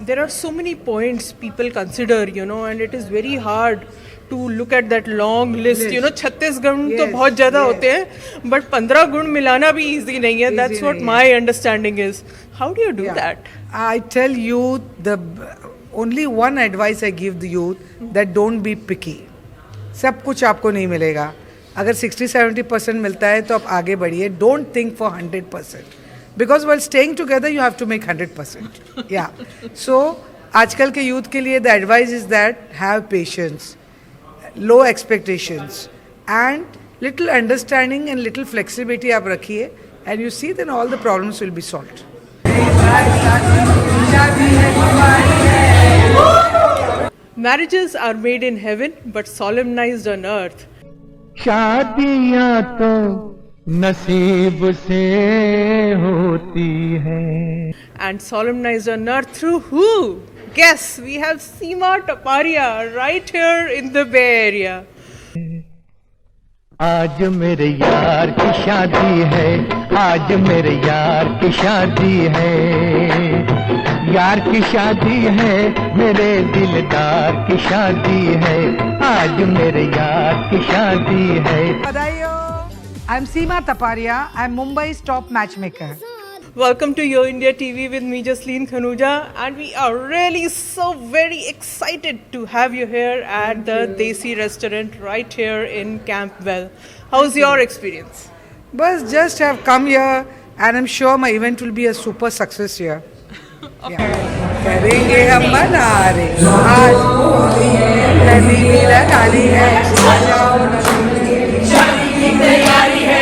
there are so many points people consider, and it is very hard to look at that long list. 36 गुण तो बहुत ज़्यादा होते हैं, but 15 गुण मिलाना भी easy नहीं है. That's what my understanding is. How do you do that? I tell you, the only one advice I give the youth, that don't be picky. सब कुछ आपको नहीं मिलेगा. अगर 60-70% मिलता है तो आप आगे बढ़िए. Don't think for 100%. Because while staying together, you have to make 100%. Yeah. So, आजकल के youth के लिए the advice is that have patience, low expectations, and little understanding and little flexibility आप रखिए, and you see then all the problems will be solved. Marriages are made in heaven, but solemnized on earth. शादियाँ तो नसीब से होती है. And solemnized on earth through who? Guess, we have Seema Taparia right here in the Bay Area. आज मेरे यार की शादी है, आज मेरे यार की शादी है, यार की शादी है, मेरे दिलदार की शादी है, आज मेरे यार की शादी है. बधाइयो. I'm Seema Taparia. I'm Mumbai's top matchmaker. Welcome to Yo India TV with me, Jasleen Khanuja, and we are really so very excited to have you here at the Desi restaurant right here in Campbell. How's your experience? Bus just have come here, and I'm sure my event will be a super success here. करेंगे हम मना रे आज नदी भी लगाली है, आ जाओ ना शादी की तैयारी है.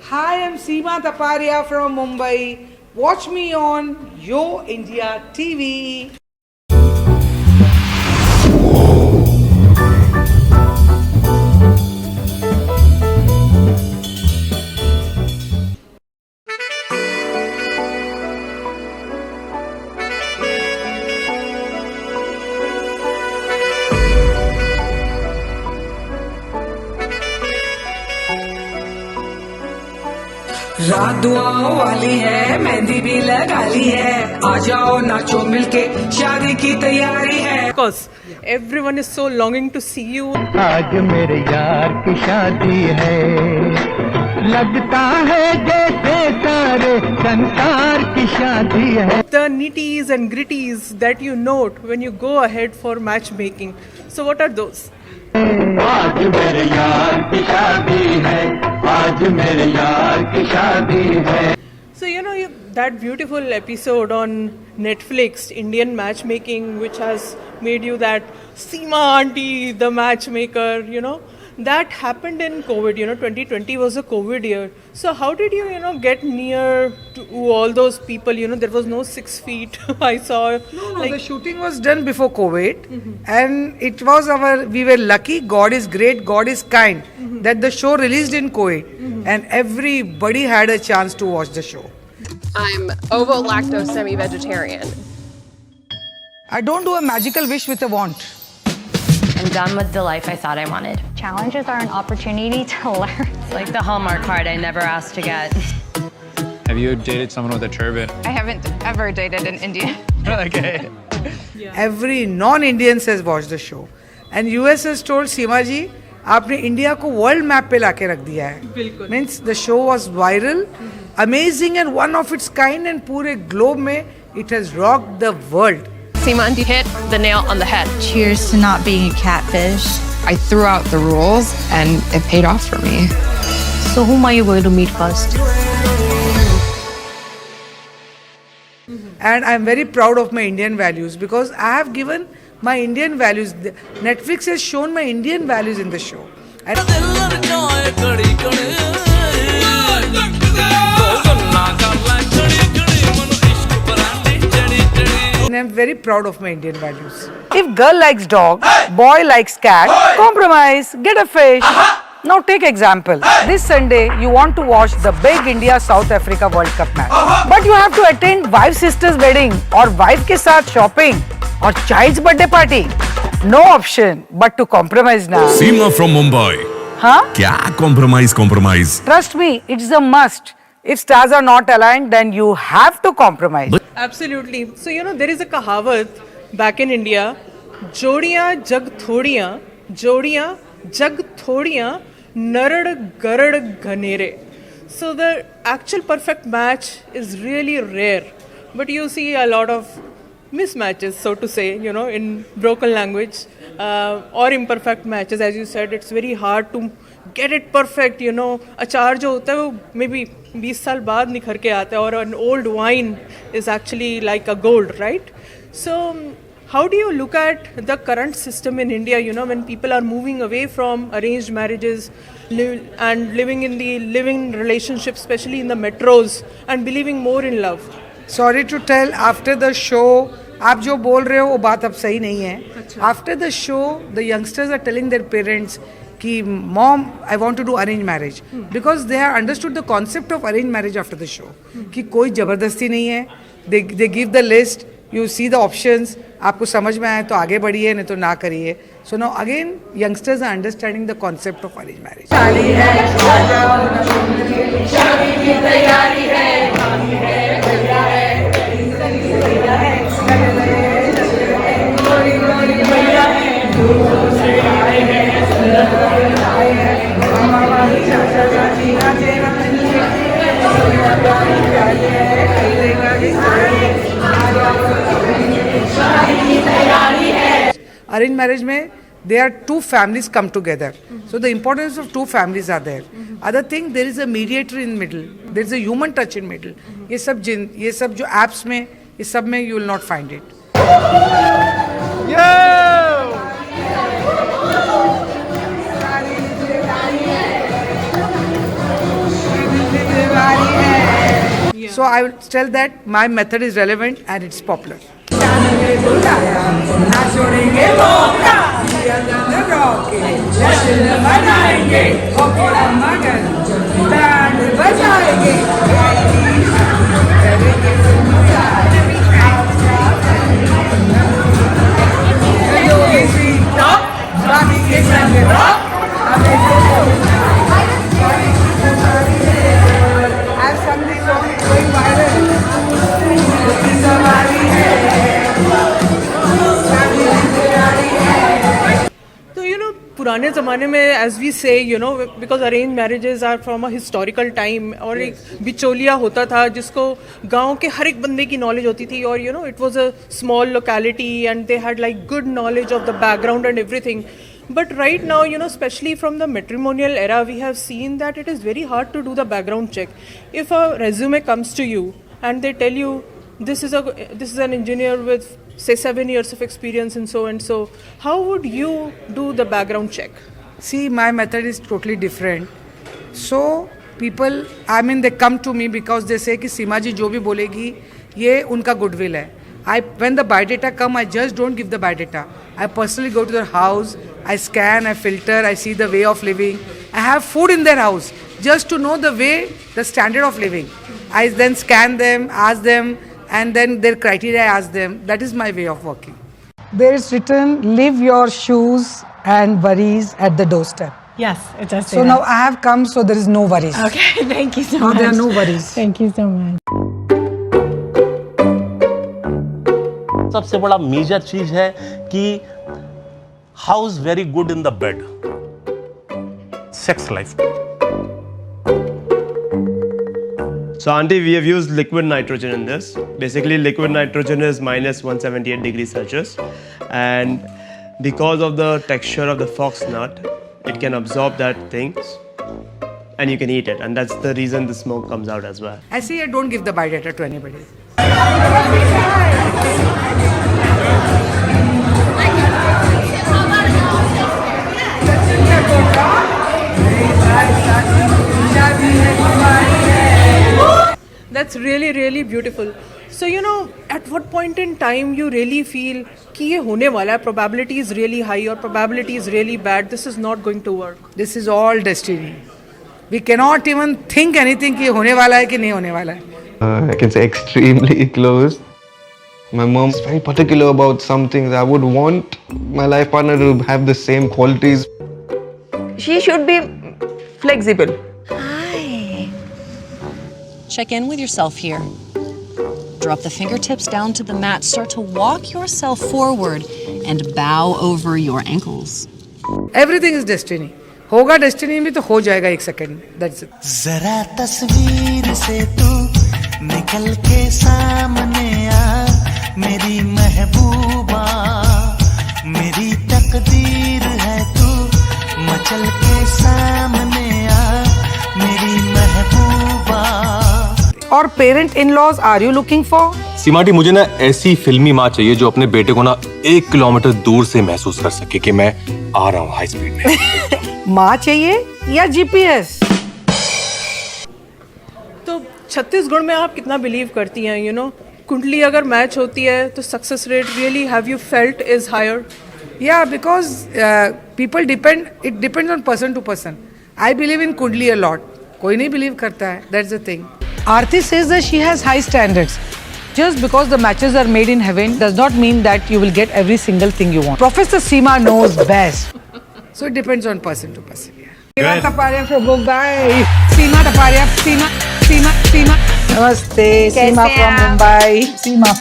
Hi, I'm Seema Taparia from Mumbai. Watch me on Yo India TV. रात दुआओं वाली है, मेहंदी भी लगा ली है, आ जाओ नाचो मिलके, शादी की तैयारी है. Of course, everyone is so longing to see you. आज मेरे यार की शादी है, लगता है जैसे सारे संसार की शादी है. The nitties and gritties that you note when you go ahead for matchmaking. So what are those? आज मेरे यार की शादी है, आज मेरे यार की शादी है. So that beautiful episode on Netflix, Indian Matchmaking, which has made you that Seema auntie, the matchmaker, that happened in COVID. 2020 was a COVID year. So how did you, get near to all those people? There was no 6 feet. I saw. No, the shooting was done before COVID, and it was we were lucky. God is great. God is kind. That the show released in COVID, and everybody had a chance to watch the show. I'm ovo-lactose semi-vegetarian. I don't do a magical wish with a wand. I'm done with the life I thought I wanted. Challenges are an opportunity to learn. It's like the Hallmark card I never asked to get. Have you dated someone with a turban? I haven't ever dated an Indian. Okay. Every non-Indian has watched the show, and US has told Seema ji, आपने India को world map पे लाके रख दिया है. Means the show was viral, amazing and one of its kind, and पूरे globe में it has rocked the world. Seema auntie hit the nail on the head. Cheers to not being a catfish. I threw out the rules and it paid off for me. So whom are you going to meet first? And I'm very proud of my Indian values because I have given my Indian values. Netflix has shown my Indian values in the show. And I'm very proud of my Indian values. If girl likes dog, boy likes cat, compromise, get a fish. Now take example. This Sunday you want to watch the big India-South Africa World Cup match. But you have to attend wife sister's wedding or wife के साथ shopping or child's birthday party. No option but to compromise now. Seema from Mumbai. हाँ? क्या compromise? Trust me, it's a must. If stars are not aligned, then you have to compromise. Absolutely. So, there is a kahavat back in India, jodiyan jag thodiyan, narad garad ghanere. So the actual perfect match is really rare. But you see a lot of mismatches, so to say, in broken language, or imperfect matches. As you said, it's very hard to get it perfect, अचार जो होता है वो maybe 20 साल बाद निखर के आता है, और an old wine is actually like a gold, right? So how do you look at the current system in India, when people are moving away from arranged marriages and living in the living relationships, especially in the metros, and believing more in love? Sorry to tell, after the show, आप जो बोल रहे हो वो बात अब सही नहीं है. After the show, the youngsters are telling their parents कि mom, I want to do arranged marriage, because they have understood the concept of arranged marriage after the show. कि कोई जबरदस्ती नहीं है. They give the list, you see the options. आपको समझ में आए तो आगे बढ़िए, नहीं तो ना करिए. So now again, youngsters are understanding the concept of arranged marriage. Arranged marriage में there are two families come together. So the importance of two families are there. Other thing, there is a mediator in middle. There is a human touch in middle. ये सब जो apps में, ये सब में you will not find it. So I will tell that my method is relevant and it's popular. पुराने ज़माने में, as we say, because arrange marriages are from a historical time, और एक बिचौलिया होता था जिसको गांव के हर एक बंदे की नॉलेज होती थी, और it was a small locality and they had like good knowledge of the background and everything. But right now, especially from the matrimonial era, we have seen that it is very hard to do the background check. If a resume comes to you and they tell you this is an engineer with say 7 years of experience and so, how would you do the background check? See, my method is totally different. So people, they come to me because they say कि सीमा जी जो भी बोलेगी ये उनका goodwill है. When the biodata come, I just don't give the biodata. I personally go to their house, I scan, I filter, I see the way of living. I have food in their house just to know the standard of living. I then scan them, ask them, and then their criteria I ask them. That is my way of working. There is written, leave your shoes and worries at the doorstep. Yes, it does say So that. now I have come, so there is no worries. Okay, thank you so Now much. there are no worries. Thank you so much. सबसे बड़ा major चीज है कि how is very good in the bed. Sex life. So auntie, we have used liquid nitrogen in this. Basically, liquid nitrogen is minus 178 degrees Celsius, and because of the texture of the fox nut, it can absorb that things, and you can eat it, and that's the reason the smoke comes out as well. I say I don't give the biodata to anybody. That's really, really beautiful. So, at what point in time you really feel कि ये होने वाला है, probability is really high or probability is really bad, this is not going to work? This is all destiny. We cannot even think anything कि होने वाला है कि नहीं होने वाला है. I can say extremely close. My mom's very particular about some things. I would want my life partner to have the same qualities. she should be flexible. Check in with yourself here. Drop the fingertips down to the mat. Start to walk yourself forward and bow over your ankles. Everything is destiny. होगा destiny में तो हो जाएगा एक second में. That's it. जरा तस्वीर से तू निकल के सामने आ, मेरी महबूबा, मेरी तकदीर है तू, मचल के सामने आ, मेरी महबूबा. और parent in laws are you looking for? सीमाटी, मुझे ना ऐसी फिल्मी माँ चाहिए जो अपने बेटे को ना 1 किलोमीटर दूर से महसूस कर सके कि मैं आ रहा हूँ हाई स्पीड में. माँ चाहिए या जीपीएस? तो छत्तीसगढ़ में आप कितना बिलीव करती हैं? यू नो, कुंडली अगर मैच होती है तो success rate really have you felt is higher? Yeah, because people it depends on person to person. I believe in Kundli a lot. कोई नहीं believe करता है. That's the thing. Aarti says that she has high standards. Just because the matches are made in heaven does not mean that you will get every single thing you want. Professor Seema knows best. So it depends on person to person. Seema Taparia from Mumbai. Seema Taparia. Seema. Namaste. Seema from Mumbai. Seema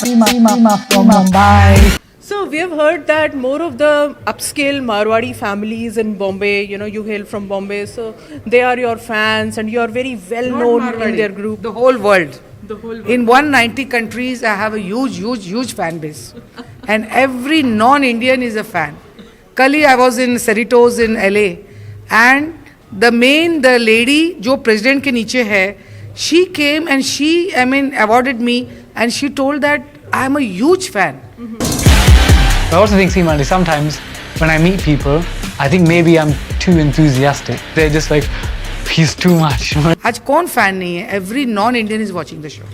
from Mumbai. So we have heard that more of the upscale Marwadi families in Bombay, you know, you hail from Bombay, so they are your fans and you are very well known in their group. The whole world. In 190 countries, I have a huge fan base. And every non-Indian is a fan. Kali, I was in Cerritos in LA. And the lady, jo president ke niche hai, she came and she, awarded me and she told that I am a huge fan. I also think, Seema, sometimes when I meet people, I think maybe I'm too enthusiastic. They're just like, he's too much. आज कौन fan नहीं है? Every non-Indian is watching the show.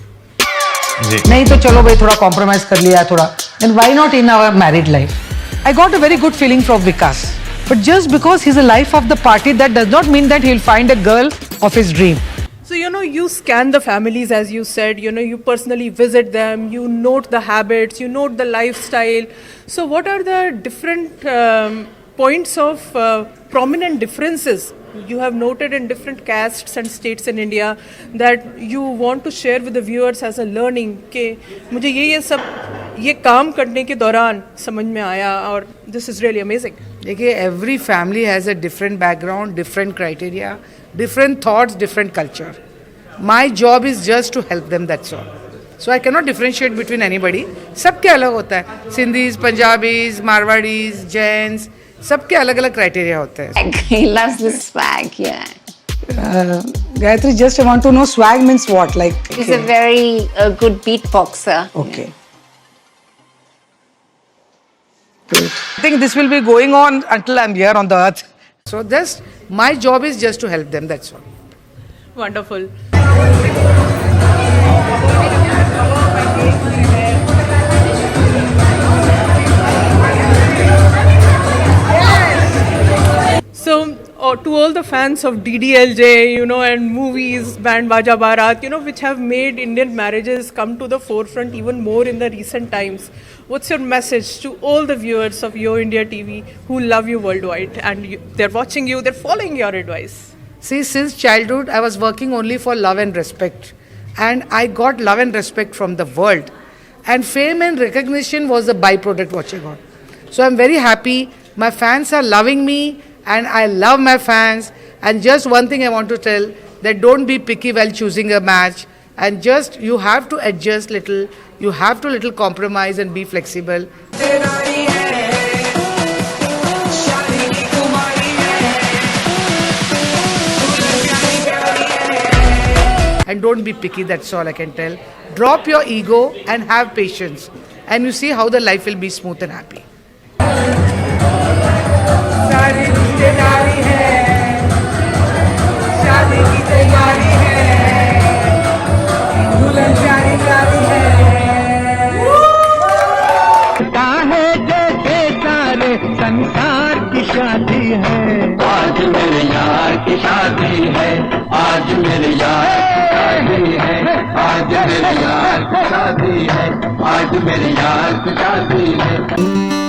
नहीं तो चलो भाई थोड़ा compromise कर लिया थोड़ा. Then why not in our married life? I got a very good feeling from Vikas. But just because he's the life of the party, that does not mean that he'll find a girl of his dream. So, you know, you scan the families, as you said, you know, you personally visit them, you note the habits, you note the lifestyle. So what are the different points of prominent differences you have noted in different castes and states in India that you want to share with the viewers as a learning कि मुझे ये सब ये काम करने के दौरान समझ में आया और this is really amazing. देखिए, every family has a different background, different criteria, different thoughts, different culture. My job is just to help them, that's all. So I cannot differentiate between anybody. सबके अलग होता है. Sindhis, Punjabis, Marwadis, Jains, सबके अलग-अलग criteria होते हैं. He loves the swag, yeah. Gayatri, just I want to know swag means what? Like He's a very good beatboxer. Okay. Great. I think this will be going on until I'm here on the earth. So just my job is just to help them. That's all. Wonderful. So, to all the fans of DDLJ, you know, and movies, Band Baja Barat, you know, which have made Indian marriages come to the forefront even more in the recent times, what's your message to all the viewers of Yo India TV who love you worldwide and they're watching you, they're following your advice? See, since childhood, I was working only for love and respect. And I got love and respect from the world. And fame and recognition was a byproduct what I got. So I'm very happy. My fans are loving me and I love my fans. And just one thing I want to tell, that don't be picky while choosing a match. And just, you have to adjust little. You have to little compromise and be flexible. And don't be picky, that's all I can tell. Drop your ego and have patience. And you see how the life will be smooth and happy. संसार की शादी है, आज मेरे यार की शादी है, आज मेरे यार की शादी है, आज मेरे यार की शादी है, आज मेरे यार की शादी है.